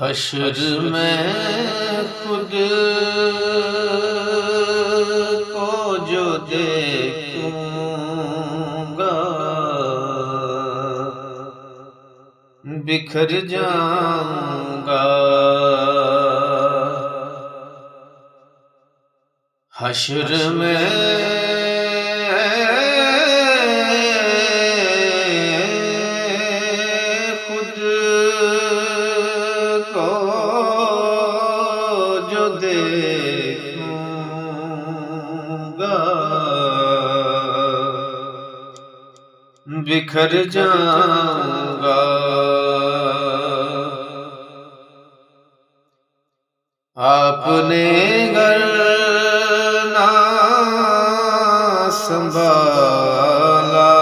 حشر میں خود کو جو دیکھوں گا بکھر جاؤں گا۔ حشر میں خود کو جو دیکھوں گا بکھر جاؤں گا۔ آپ نے گر نہ سنبھالا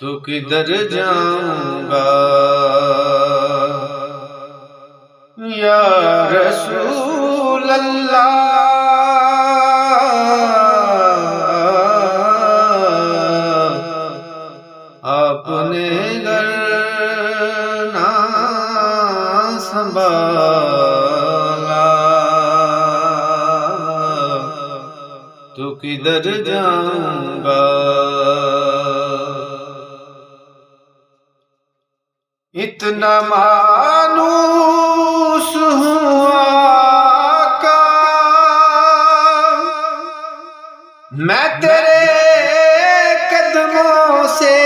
تو کدھر جاؤں گا۔ یا رسول اللہ آپ نے گر نہ سنبھالا تو کدھر جاؤں گا۔ اتنا مانوس ہوں آقا میں تیرے قدموں سے،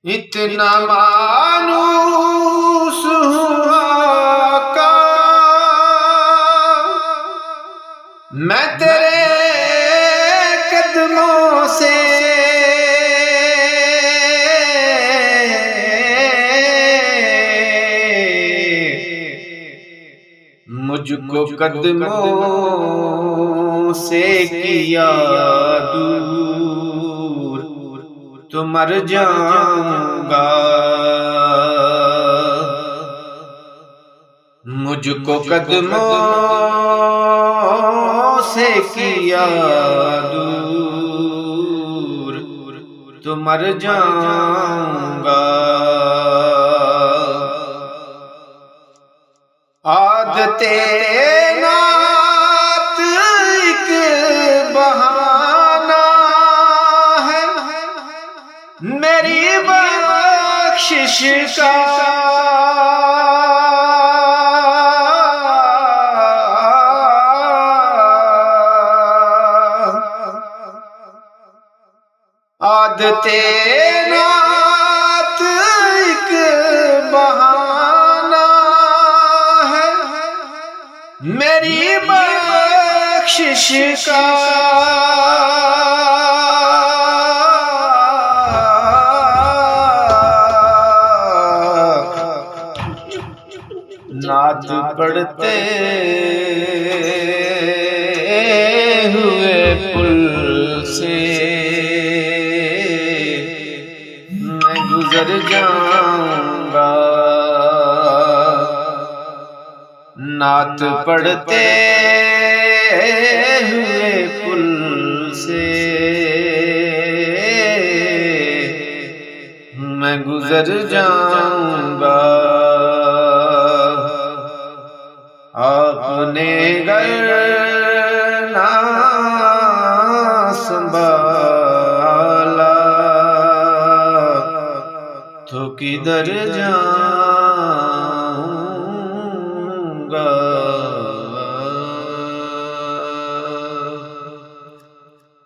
اتنا مانوس ہوں آقا میں تیرے قدموں سے، مجھ کو قدموں سے کیا دور تو مر جاؤں گا۔ مجھ کو قدموں سے کیا دور تو مر جاؤں گا۔ عادت نعت ایک بہانہ ہے میری بخشش کا، عادت نعت ایک بہانہ ہے میری بخشش کا، نعت پڑھتے ہوئے پل سے میں گزر جاؤں گا۔ نعت پڑھتے ہوئے پل سے میں گزر جاؤں گا۔ آپ نے گر نہ سنبھالا تو کدھر جاؤں